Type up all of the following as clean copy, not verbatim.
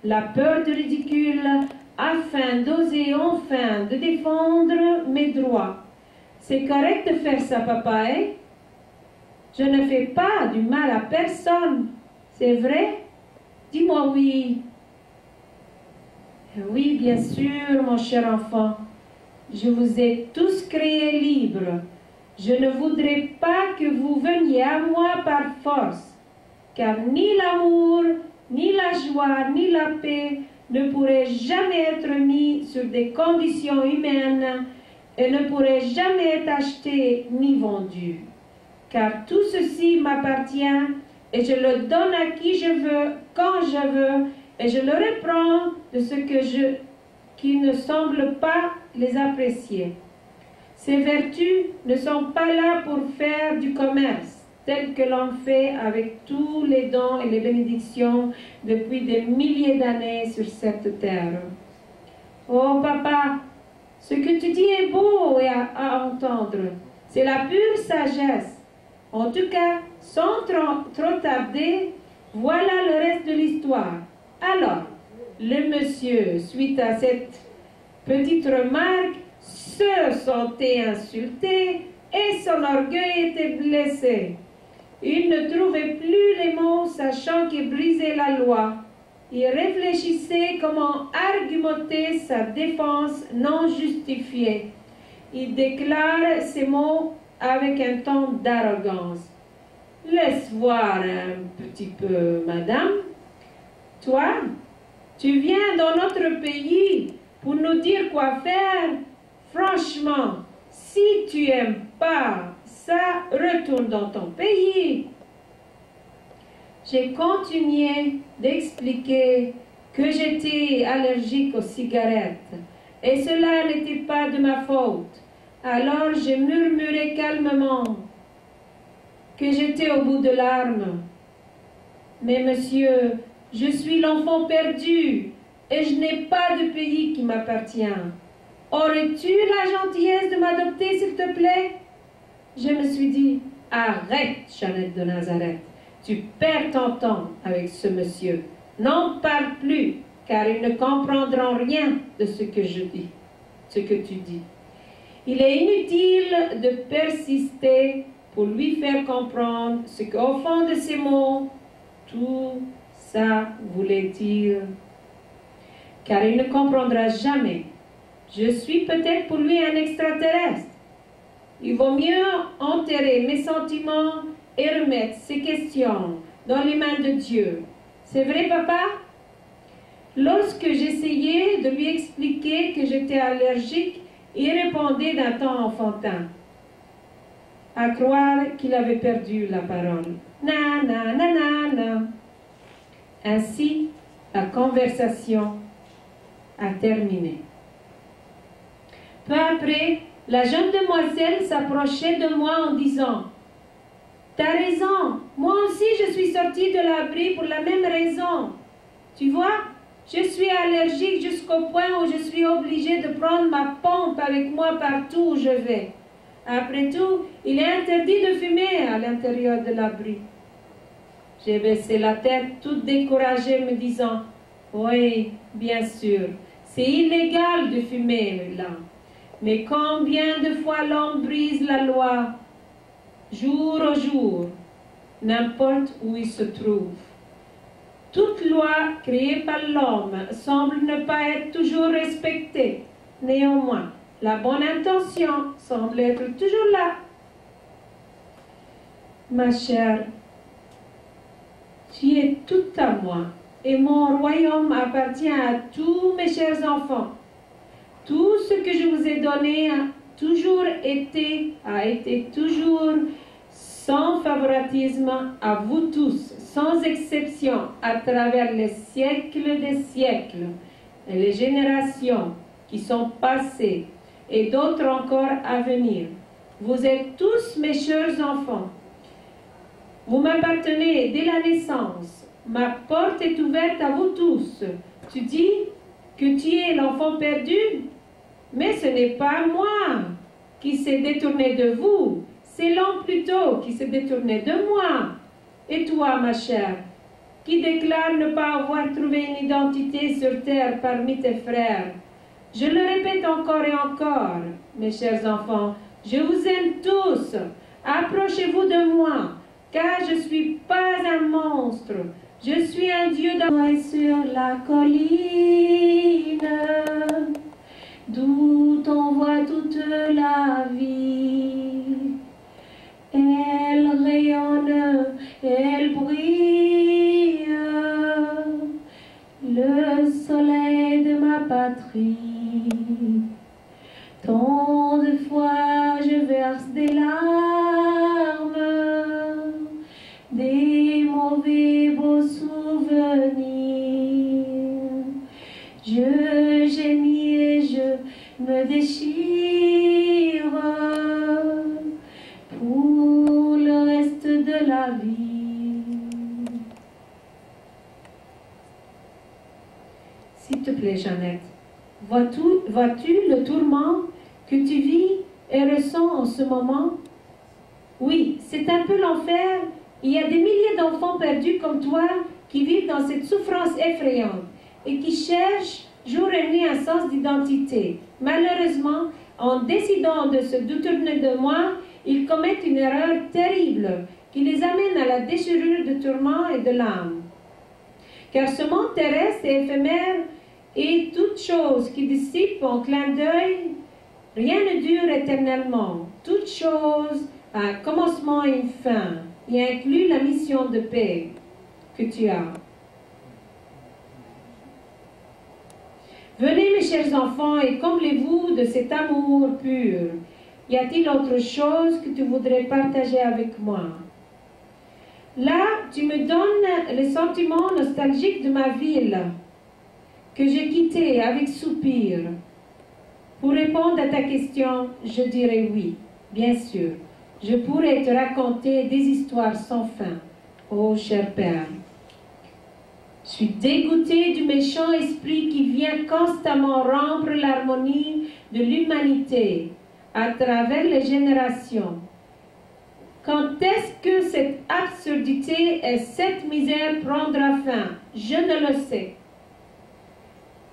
la peur du ridicule, afin d'oser enfin de défendre mes droits. C'est correct de faire ça, papa, hein? Je ne fais pas du mal à personne, c'est vrai? Dis-moi oui. Oui, bien sûr, mon cher enfant. Je vous ai tous créés libres. Je ne voudrais pas que vous veniez à moi par force, car ni l'amour, ni la joie, ni la paix ne pourraient jamais être mis sur des conditions humaines et ne pourraient jamais être achetés ni vendus. Car tout ceci m'appartient et je le donne à qui je veux, quand je veux, et je le reprends de ceux qui ne semblent pas les apprécier. Ces vertus ne sont pas là pour faire du commerce, tel que l'on fait avec tous les dons et les bénédictions depuis des milliers d'années sur cette terre. Oh papa, ce que tu dis est beau à entendre. C'est la pure sagesse. En tout cas, sans trop tarder, voilà le reste de l'histoire. Alors, le monsieur, suite à cette petite remarque, se sentait insulté et son orgueil était blessé. Il ne trouvait plus les mots, sachant qu'il brisait la loi. Il réfléchissait comment argumenter sa défense non justifiée. Il déclare ces mots avec un ton d'arrogance. « Laisse voir un petit peu, madame. Toi, tu viens dans notre pays pour nous dire quoi faire. Franchement, si tu n'aimes pas ça, retourne dans ton pays. » J'ai continué d'expliquer que j'étais allergique aux cigarettes et cela n'était pas de ma faute. Alors j'ai murmuré calmement que j'étais au bout de larmes. « Mais monsieur, je suis l'enfant perdu et je n'ai pas de pays qui m'appartient. Aurais-tu la gentillesse de m'adopter, s'il te plaît? » Je me suis dit, « Arrête, Jeannette de Nazareth, tu perds ton temps avec ce monsieur. N'en parle plus, car ils ne comprendront rien de ce que je dis, ce que tu dis. Il est inutile de persister pour lui faire comprendre ce qu'au fond de ces mots, tout ça voulait dire. Car il ne comprendra jamais. Je suis peut-être pour lui un extraterrestre. Il vaut mieux enterrer mes sentiments et remettre ces questions dans les mains de Dieu. C'est vrai, papa? Lorsque j'essayais de lui expliquer que j'étais allergique, il répondait d'un ton enfantin, à croire qu'il avait perdu la parole. Na, na, na, na, na. Ainsi, la conversation a terminé. Peu après, la jeune demoiselle s'approchait de moi en disant, « T'as raison, moi aussi je suis sortie de l'abri pour la même raison. Tu vois, je suis allergique jusqu'au point où je suis obligée de prendre ma pompe avec moi partout où je vais. Après tout, il est interdit de fumer à l'intérieur de l'abri. » J'ai baissé la tête, toute découragée, me disant, « Oui, bien sûr, c'est illégal de fumer là. Mais combien de fois l'homme brise la loi, jour au jour, n'importe où il se trouve. Toute loi créée par l'homme semble ne pas être toujours respectée. Néanmoins, la bonne intention semble être toujours là. Ma chère, tu es toute à moi, et mon royaume appartient à tous mes chers enfants. Tout ce que je vous ai donné a été toujours sans favoritisme à vous tous, sans exception, à travers les siècles des siècles, et les générations qui sont passées, et d'autres encore à venir. Vous êtes tous mes chers enfants. Vous m'appartenez dès la naissance. Ma porte est ouverte à vous tous. Tu dis que tu es l'enfant perdu, mais ce n'est pas moi qui s'est détourné de vous, c'est l'homme plutôt qui s'est détourné de moi. Et toi, ma chère, qui déclare ne pas avoir trouvé une identité sur terre parmi tes frères. Je le répète encore et encore, mes chers enfants, je vous aime tous. Approchez-vous de moi, car je ne suis pas un monstre. Je suis un Dieu d'amour sur la colline, d'où on voit toute la vie. Elle rayonne, elle brille, le soleil de ma patrie. Tant de fois je verse des larmes, des mauvais beaux souvenirs. Je gémis et je me déchire pour le reste de la vie. S'il te plaît, Jeannette, vois-tu le tourment que tu vis et ressens en ce moment? Oui, c'est un peu l'enfer. Il y a des milliers d'enfants perdus comme toi qui vivent dans cette souffrance effrayante et qui cherchent jour et nuit un sens d'identité. Malheureusement, en décidant de se détourner de moi, ils commettent une erreur terrible qui les amène à la déchirure de tourment et de l'âme. Car ce monde terrestre est éphémère et toute chose qui dissipe en clin d'œil, rien ne dure éternellement. Toute chose a un commencement et une fin, y inclut la mission de paix que tu as. Venez, mes chers enfants, et comblez-vous de cet amour pur. Y a-t-il autre chose que tu voudrais partager avec moi? Là, tu me donnes le sentiment nostalgique de ma ville, que j'ai quittée avec soupir. Pour répondre à ta question, je dirais oui, bien sûr. Je pourrais te raconter des histoires sans fin, ô cher Père. Je suis dégoûtée du méchant esprit qui vient constamment rompre l'harmonie de l'humanité à travers les générations. Quand est-ce que cette absurdité et cette misère prendra fin? Je ne le sais.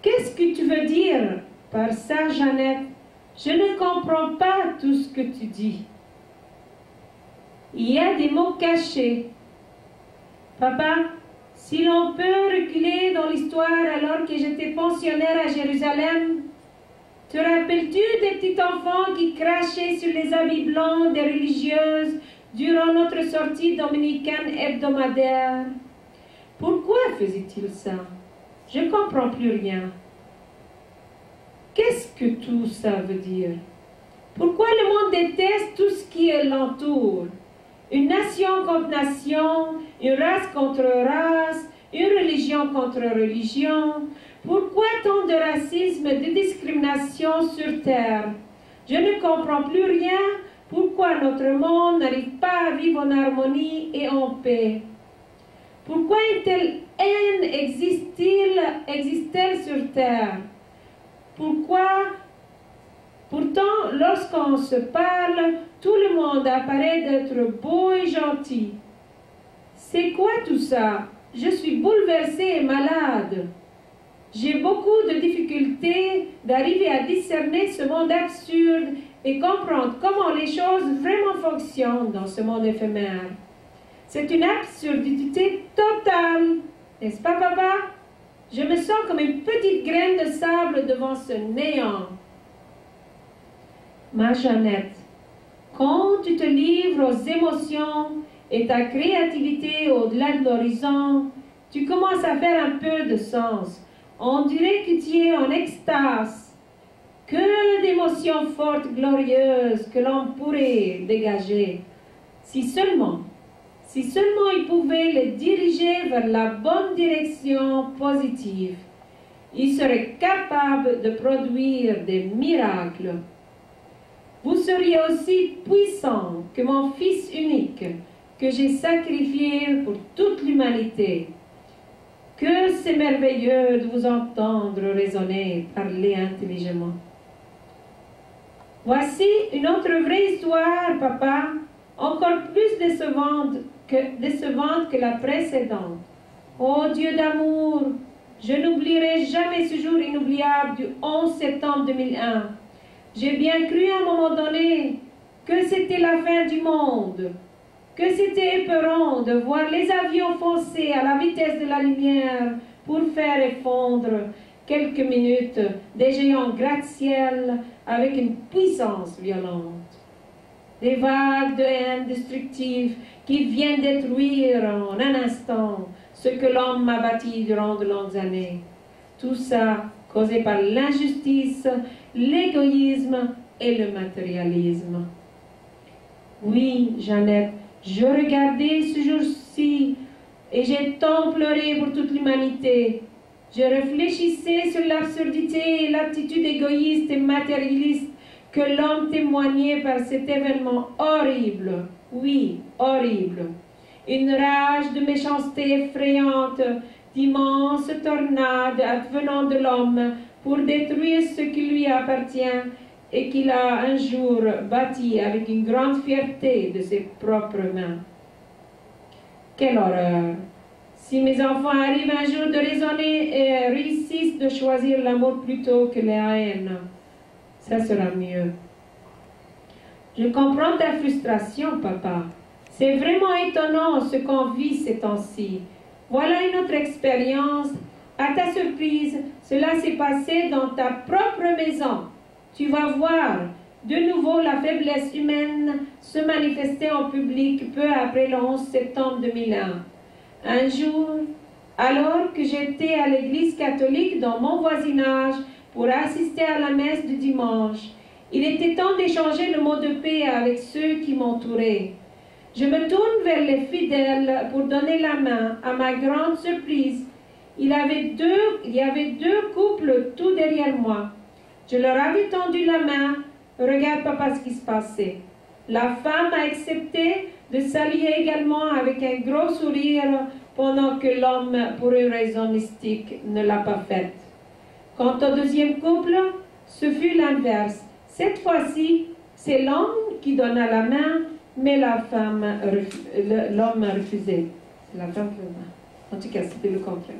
Qu'est-ce que tu veux dire par ça, Jeannette? Je ne comprends pas tout ce que tu dis. Il y a des mots cachés. Papa, si l'on peut reculer dans l'histoire alors que j'étais pensionnaire à Jérusalem, te rappelles-tu des petits enfants qui crachaient sur les habits blancs des religieuses durant notre sortie dominicaine hebdomadaire? Pourquoi faisaient-ils ça? Je ne comprends plus rien. Qu'est-ce que tout ça veut dire? Pourquoi le monde déteste tout ce qui l'entoure? Une nation contre nation, une race contre race, une religion contre religion. Pourquoi tant de racisme et de discrimination sur Terre? Je ne comprends plus rien. Pourquoi notre monde n'arrive pas à vivre en harmonie et en paix? Pourquoi une telle haine existe-t-elle sur Terre? Pourquoi? Pourtant, lorsqu'on se parle, tout le monde apparaît d'être beau et gentil. C'est quoi tout ça? Je suis bouleversée et malade. J'ai beaucoup de difficultés d'arriver à discerner ce monde absurde et comprendre comment les choses vraiment fonctionnent dans ce monde éphémère. C'est une absurdité totale, n'est-ce pas, papa? Je me sens comme une petite graine de sable devant ce néant. Ma Jeannette, quand tu te livres aux émotions et ta créativité au-delà de l'horizon, tu commences à faire un peu de sens. On dirait que tu es en extase. Que d'émotions fortes, glorieuses que l'on pourrait dégager. Si seulement il pouvait les diriger vers la bonne direction positive, il serait capable de produire des miracles. Vous seriez aussi puissant que mon Fils unique, que j'ai sacrifié pour toute l'humanité. Que c'est merveilleux de vous entendre raisonner, parler intelligemment. Voici une autre vraie histoire, papa, encore plus décevante que la précédente. Ô Dieu d'amour, je n'oublierai jamais ce jour inoubliable du 11 septembre 2001. J'ai bien cru à un moment donné que c'était la fin du monde, que c'était épeurant de voir les avions foncer à la vitesse de la lumière pour faire effondre quelques minutes des géants gratte-ciel avec une puissance violente. Des vagues de haine destructive qui viennent détruire en un instant ce que l'homme a bâti durant de longues années. Tout ça causé par l'injustice, l'égoïsme et le matérialisme. Oui, Jeannette, je regardais ce jour-ci et j'ai tant pleuré pour toute l'humanité. Je réfléchissais sur l'absurdité et l'attitude égoïste et matérialiste que l'homme témoignait par cet événement horrible. Oui, horrible. Une rage de méchanceté effrayante, d'immenses tornades advenant de l'homme pour détruire ce qui lui appartient et qu'il a un jour bâti avec une grande fierté de ses propres mains. Quelle horreur! Si mes enfants arrivent un jour de raisonner et réussissent de choisir l'amour plutôt que la haine, ça sera mieux. Je comprends ta frustration, papa. C'est vraiment étonnant ce qu'on vit ces temps-ci. Voilà une autre expérience. À ta surprise, cela s'est passé dans ta propre maison. Tu vas voir de nouveau la faiblesse humaine se manifester en public peu après le 11 septembre 2001. Un jour, alors que j'étais à l'église catholique dans mon voisinage pour assister à la messe du dimanche, il était temps d'échanger le mot de paix avec ceux qui m'entouraient. Je me tourne vers les fidèles pour donner la main. À ma grande surprise, il y avait deux couples tout derrière moi. Je leur avais tendu la main. Regarde, papa, ce qui se passait. La femme a accepté de saluer également avec un gros sourire pendant que l'homme, pour une raison mystique, ne l'a pas faite. Quant au deuxième couple, ce fut l'inverse. Cette fois-ci, c'est l'homme qui donna la main, mais l'homme a refusé. C'est la femme qui donna. En tout cas, c'était le contraire.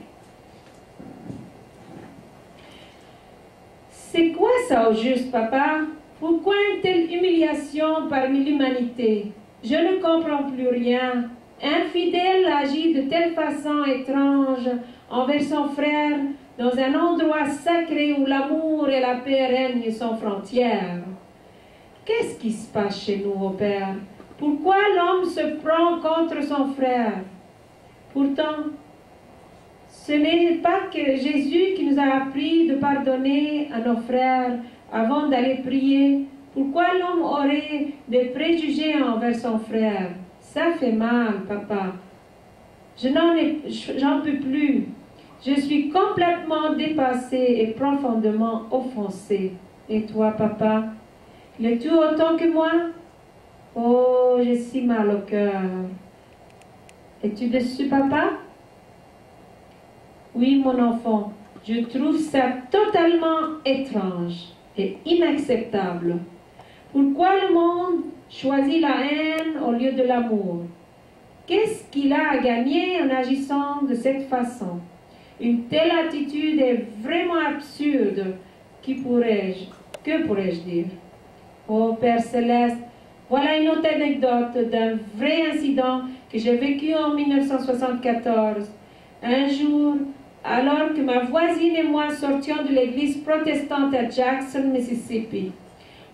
C'est quoi ça au juste, papa? Pourquoi une telle humiliation parmi l'humanité? Je ne comprends plus rien. Un fidèle agit de telle façon étrange envers son frère dans un endroit sacré où l'amour et la paix règnent sans frontières. Qu'est-ce qui se passe chez nous, au Père? Pourquoi l'homme se prend contre son frère? Pourtant, ce n'est pas que Jésus qui nous a appris de pardonner à nos frères avant d'aller prier. Pourquoi l'homme aurait des préjugés envers son frère? Ça fait mal, papa. J'en peux plus. Je suis complètement dépassée et profondément offensée. Et toi, papa, l'es-tu autant que moi? Oh, j'ai si mal au cœur. Es-tu déçu, papa? Oui, mon enfant, je trouve ça totalement étrange et inacceptable. Pourquoi le monde choisit la haine au lieu de l'amour? Qu'est-ce qu'il a à gagner en agissant de cette façon? Une telle attitude est vraiment absurde. Que pourrais-je dire? Oh Père Céleste, voilà une autre anecdote d'un vrai incident que j'ai vécu en 1974. Un jour, alors que ma voisine et moi sortions de l'église protestante à Jackson, Mississippi,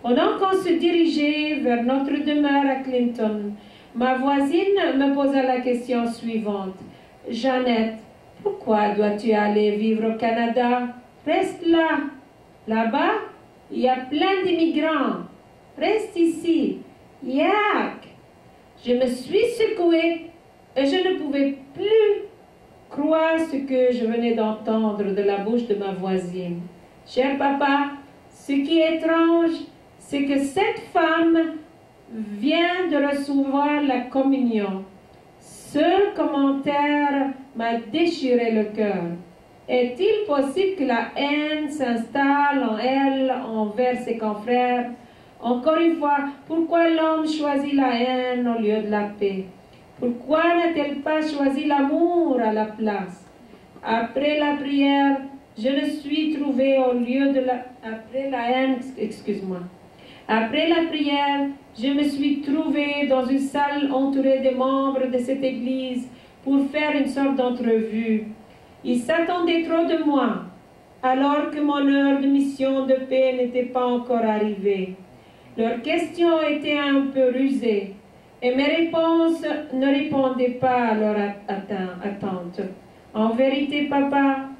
pendant qu'on se dirigeait vers notre demeure à Clinton, ma voisine me posa la question suivante. « Jeannette, pourquoi dois-tu aller vivre au Canada? Reste là. Là-bas, il y a plein d'immigrants. Reste ici. Yak! » Je me suis secouée et je ne pouvais plus croire ce que je venais d'entendre de la bouche de ma voisine. Cher papa, ce qui est étrange, c'est que cette femme vient de recevoir la communion. Ce commentaire m'a déchiré le cœur. Est-il possible que la haine s'installe en elle envers ses confrères? Encore une fois, pourquoi l'homme choisit la haine au lieu de la paix? Pourquoi n'a-t-elle pas choisi l'amour à la place? Après la prière, je me suis trouvée au lieu de la... Après la haine, excuse-moi. Après la prière, je me suis trouvée dans une salle entourée des membres de cette église pour faire une sorte d'entrevue. Ils s'attendaient trop de moi, alors que mon heure de mission de paix n'était pas encore arrivée. Leurs questions étaient un peu rusées, et mes réponses ne répondaient pas à leurs attentes. En vérité, papa,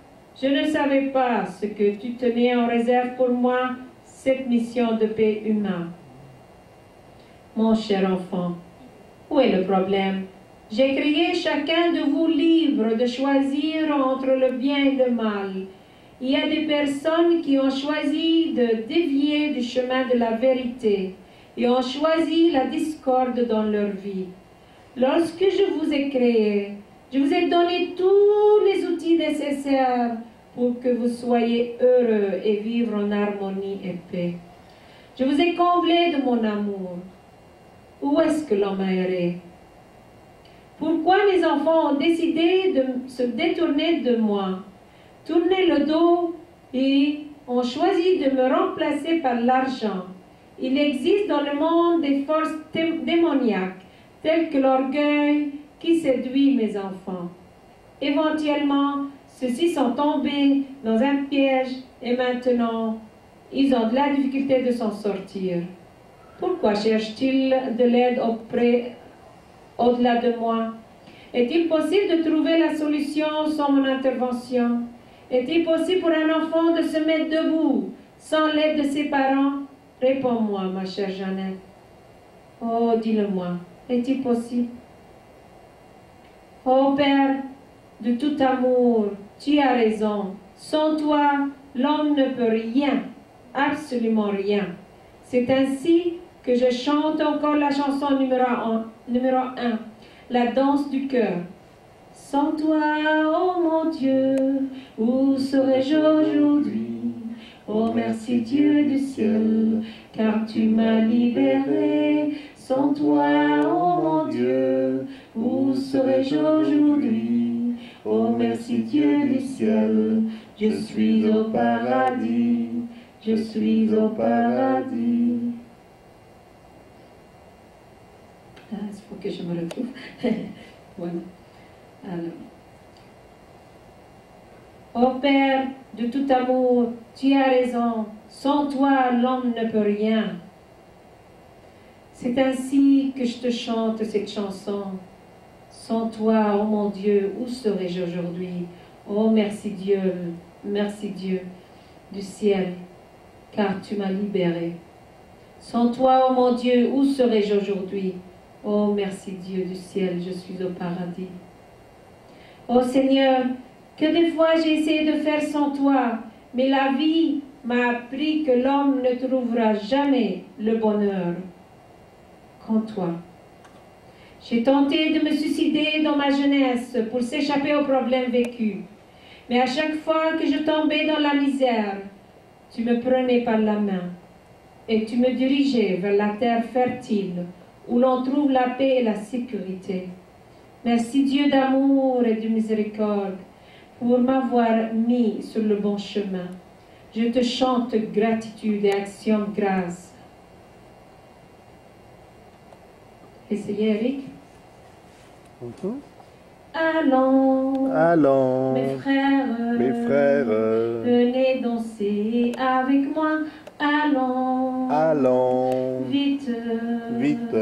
je ne savais pas ce que tu tenais en réserve pour moi, cette mission de paix humaine. Mon cher enfant, où est le problème? J'ai créé chacun de vous libre de choisir entre le bien et le mal. Il y a des personnes qui ont choisi de dévier du chemin de la vérité et ont choisi la discorde dans leur vie. Lorsque je vous ai créé, je vous ai donné tous les outils nécessaires pour que vous soyez heureux et vivre en harmonie et paix. Je vous ai comblé de mon amour. Où est-ce que l'homme a erré? Pourquoi mes enfants ont décidé de se détourner de moi, tourner le dos et ont choisi de me remplacer par l'argent? Il existe dans le monde des forces démoniaques, telles que l'orgueil qui séduit mes enfants. Éventuellement, ceux-ci sont tombés dans un piège et maintenant, ils ont de la difficulté de s'en sortir. Pourquoi cherchent-ils de l'aide au-delà de moi? Est-il possible de trouver la solution sans mon intervention? Est-il possible pour un enfant de se mettre debout sans l'aide de ses parents? Réponds-moi, ma chère Jeannette. Oh, dis-le-moi, est-il possible? Oh Père, de tout amour, tu as raison. Sans toi, l'homme ne peut rien, absolument rien. C'est ainsi que je chante encore la chanson numéro 1, la danse du cœur. Sans toi, oh mon Dieu, où serais-je aujourd'hui? Oh merci Dieu du ciel, car tu m'as libéré. Sans toi, oh mon Dieu, où serais-je aujourd'hui? Oh merci Dieu du ciel, je suis au paradis, je suis au paradis. Ah, il faut que je me retrouve. Voilà. Alors. Ô Père de tout amour, tu as raison. Sans toi, l'homme ne peut rien. C'est ainsi que je te chante cette chanson. Sans toi, ô mon Dieu, où serais-je aujourd'hui? Oh, merci Dieu du ciel, car tu m'as libéré. Sans toi, ô mon Dieu, où serais-je aujourd'hui? Oh, merci Dieu du ciel, je suis au paradis. Oh Seigneur, que des fois j'ai essayé de faire sans toi, mais la vie m'a appris que l'homme ne trouvera jamais le bonheur qu'en toi. J'ai tenté de me suicider dans ma jeunesse pour s'échapper aux problèmes vécus, mais à chaque fois que je tombais dans la misère, tu me prenais par la main et tu me dirigeais vers la terre fertile où l'on trouve la paix et la sécurité. Merci Dieu d'amour et de miséricorde pour m'avoir mis sur le bon chemin. Je te chante gratitude et action de grâce. Essayez, Eric. Allons, allons, mes frères, venez danser avec moi. Allons, allons, vite, vite,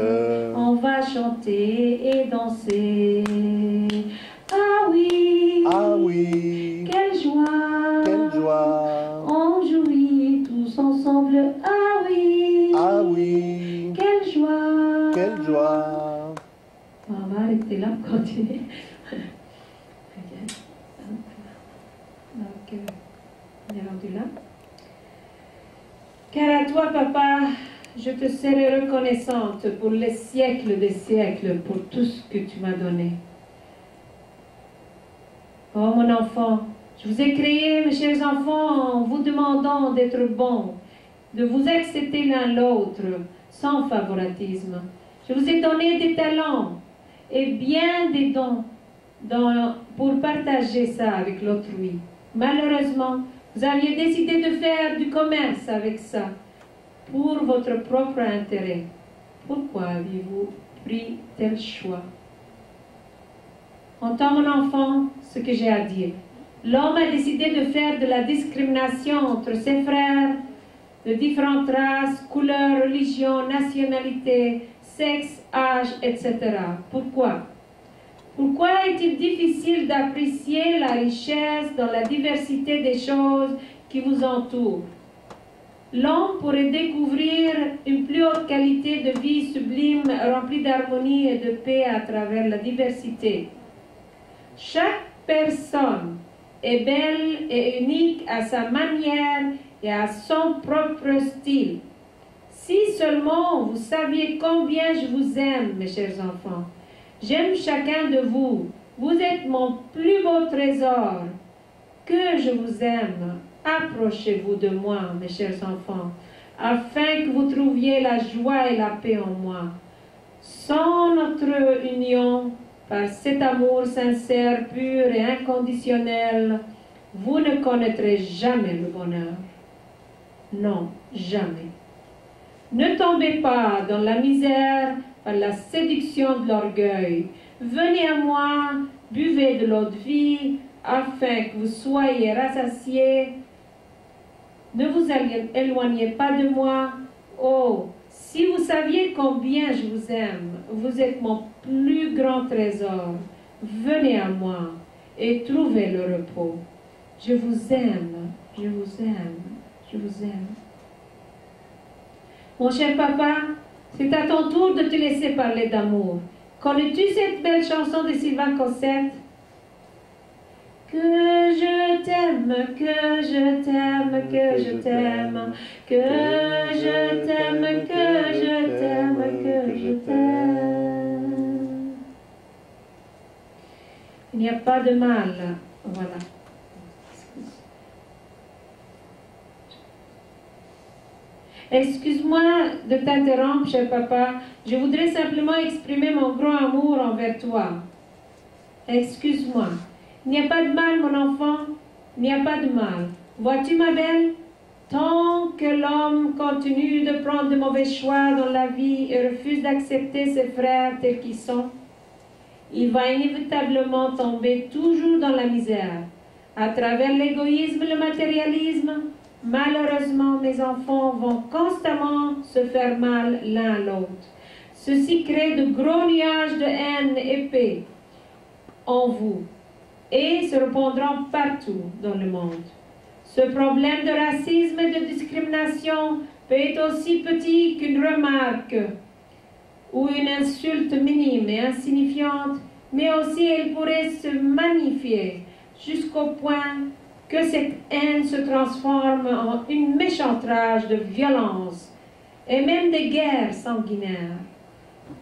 on va chanter et danser. Ah oui, ah oui, quelle joie, on jouit tous ensemble. Ah oui, quelle joie, On va arrêter là pour continuer. Donc, on est rendu là. Car à toi, papa, je te serai reconnaissante pour les siècles des siècles, pour tout ce que tu m'as donné. Oh, mon enfant, je vous ai créé, mes chers enfants, en vous demandant d'être bons, de vous accepter l'un l'autre, sans favoritisme. Je vous ai donné des talents et bien des dons pour partager ça avec l'autrui. Malheureusement, vous aviez décidé de faire du commerce avec ça pour votre propre intérêt. Pourquoi avez-vous pris tel choix? Entends, mon enfant, ce que j'ai à dire. L'homme a décidé de faire de la discrimination entre ses frères de différentes races, couleurs, religions, nationalités, sexe, âge, etc. Pourquoi? Pourquoi est-il difficile d'apprécier la richesse dans la diversité des choses qui vous entourent? L'homme pourrait découvrir une plus haute qualité de vie sublime, remplie d'harmonie et de paix à travers la diversité. Chaque personne est belle et unique à sa manière et à son propre style. Si seulement vous saviez combien je vous aime, mes chers enfants. J'aime chacun de vous. Vous êtes mon plus beau trésor. Que je vous aime. Approchez-vous de moi, mes chers enfants, afin que vous trouviez la joie et la paix en moi. Sans notre union, par cet amour sincère, pur et inconditionnel, vous ne connaîtrez jamais le bonheur. Non, jamais. Ne tombez pas dans la misère par la séduction de l'orgueil. Venez à moi, buvez de l'eau de vie, afin que vous soyez rassasiés. Ne vous éloignez pas de moi. Oh, si vous saviez combien je vous aime, vous êtes mon plus grand trésor. Venez à moi et trouvez le repos. Je vous aime, je vous aime, je vous aime. Mon cher papa, c'est à ton tour de te laisser parler d'amour. Connais-tu cette belle chanson de Sylvain Cossette? Que je t'aime, que je t'aime, que je t'aime, que je t'aime, que je t'aime, que je t'aime. Il n'y a pas de mal. Voilà. Excuse-moi de t'interrompre, cher papa. Je voudrais simplement exprimer mon grand amour envers toi. Excuse-moi. Il n'y a pas de mal, mon enfant. Il n'y a pas de mal. Vois-tu, ma belle? Tant que l'homme continue de prendre de mauvais choix dans la vie et refuse d'accepter ses frères tels qu'ils sont, il va inévitablement tomber toujours dans la misère. À travers l'égoïsme et le matérialisme, malheureusement, mes enfants vont constamment se faire mal l'un à l'autre. Ceci crée de gros nuages de haine épais en vous et se répandront partout dans le monde. Ce problème de racisme et de discrimination peut être aussi petit qu'une remarque ou une insulte minime et insignifiante, mais aussi elle pourrait se magnifier jusqu'au point que cette haine se transforme en une méchante rage de violence et même de guerres sanguinaires.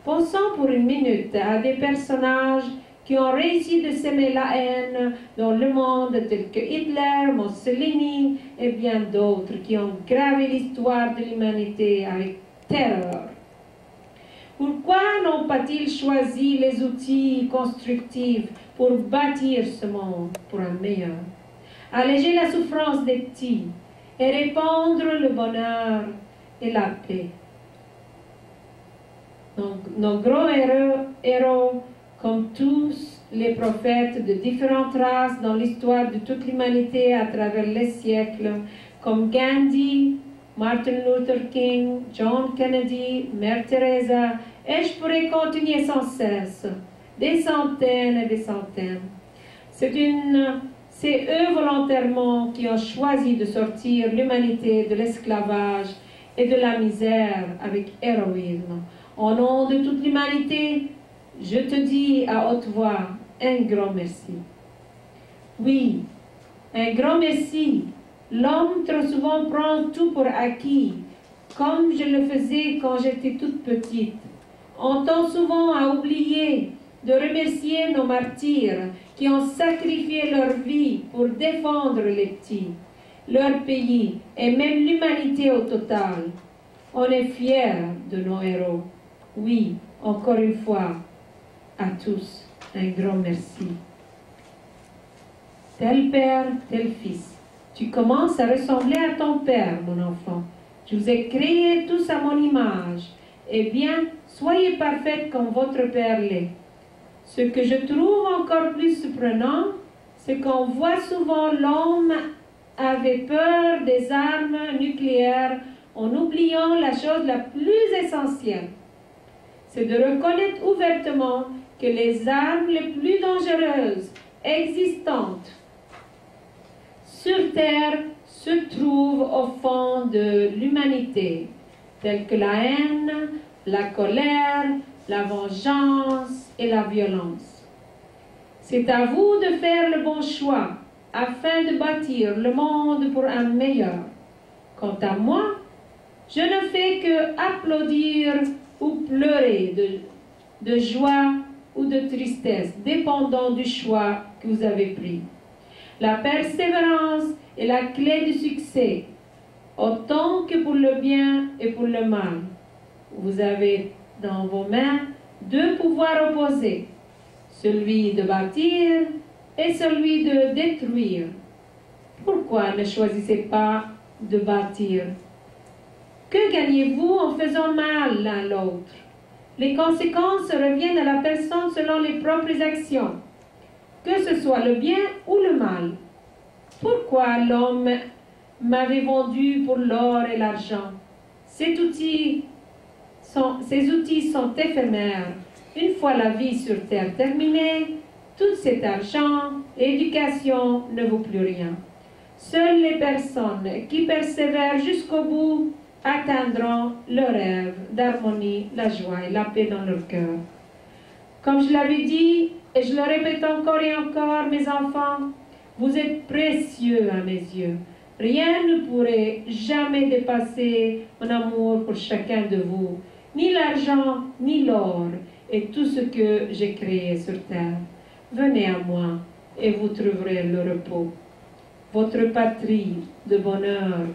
Pensons pour une minute à des personnages qui ont réussi de semer la haine dans le monde, tels que Hitler, Mussolini et bien d'autres qui ont gravé l'histoire de l'humanité avec terreur. Pourquoi n'ont pas-ils choisi les outils constructifs pour bâtir ce monde pour un meilleur? Alléger la souffrance des petits et répandre le bonheur et la paix. Donc, nos gros héros, comme tous les prophètes de différentes races dans l'histoire de toute l'humanité à travers les siècles, comme Gandhi, Martin Luther King, John Kennedy, Mère Teresa, et je pourrais continuer sans cesse, des centaines et des centaines. C'est eux volontairement qui ont choisi de sortir l'humanité de l'esclavage et de la misère avec héroïsme. Au nom de toute l'humanité, je te dis à haute voix un grand merci. Oui, un grand merci. L'homme trop souvent prend tout pour acquis, comme je le faisais quand j'étais toute petite. On tend souvent à oublier de remercier nos martyrs qui ont sacrifié leur vie pour défendre les petits, leur pays et même l'humanité au total. On est fiers de nos héros. Oui, encore une fois, à tous un grand merci. Tel père, tel fils. Tu commences à ressembler à ton père, mon enfant. Je vous ai créés tous à mon image. Eh bien, soyez parfaits comme votre père l'est. Ce que je trouve encore plus surprenant, c'est qu'on voit souvent l'homme avait peur des armes nucléaires en oubliant la chose la plus essentielle. C'est de reconnaître ouvertement que les armes les plus dangereuses existantes sur Terre se trouvent au fond de l'humanité, telles que la haine, la colère, la vengeance et la violence. C'est à vous de faire le bon choix afin de bâtir le monde pour un meilleur. Quant à moi, je ne fais que applaudir ou pleurer de joie ou de tristesse, dépendant du choix que vous avez pris. La persévérance est la clé du succès, autant que pour le bien et pour le mal. Vous avez dans vos mains deux pouvoirs opposés, celui de bâtir et celui de détruire. Pourquoi ne choisissez pas de bâtir? Que gagnez-vous en faisant mal l'un l'autre? Les conséquences reviennent à la personne selon les propres actions, que ce soit le bien ou le mal. Pourquoi l'homme m'avait vendu pour l'or et l'argent? Ces outils sont éphémères. Une fois la vie sur terre terminée, tout cet argent et éducation ne vaut plus rien. Seules les personnes qui persévèrent jusqu'au bout atteindront le rêve d'harmonie, la joie et la paix dans leur cœur. Comme je l'avais dit, et je le répète encore et encore, mes enfants, vous êtes précieux à mes yeux. Rien ne pourrait jamais dépasser mon amour pour chacun de vous, ni l'argent, ni l'or, et tout ce que j'ai créé sur terre. Venez à moi, et vous trouverez le repos, votre patrie de bonheur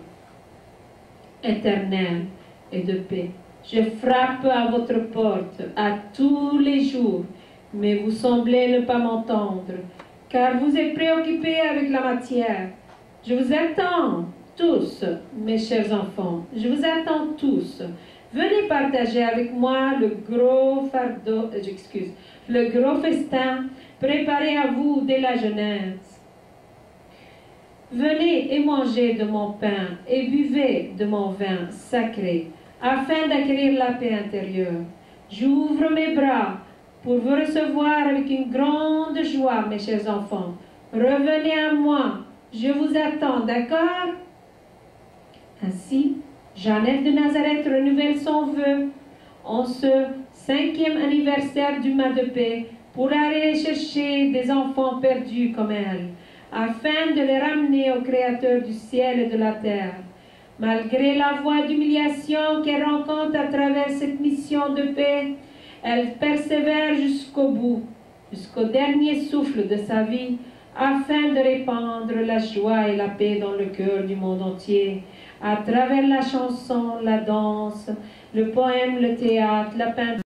éternel et de paix. Je frappe à votre porte à tous les jours, mais vous semblez ne pas m'entendre, car vous êtes préoccupés avec la matière. Je vous attends tous, mes chers enfants, je vous attends tous. Venez partager avec moi le gros festin préparé à vous dès la jeunesse. Venez et mangez de mon pain et buvez de mon vin sacré, afin d'acquérir la paix intérieure. J'ouvre mes bras pour vous recevoir avec une grande joie, mes chers enfants. Revenez à moi, je vous attends, d'accord? Ainsi, Jeannette de Nazareth renouvelle son vœu en ce 5e anniversaire du mois de paix pour aller chercher des enfants perdus comme elle, afin de les ramener au Créateur du ciel et de la terre. Malgré la voie d'humiliation qu'elle rencontre à travers cette mission de paix, elle persévère jusqu'au bout, jusqu'au dernier souffle de sa vie, afin de répandre la joie et la paix dans le cœur du monde entier, à travers la chanson, la danse, le poème, le théâtre, la peinture.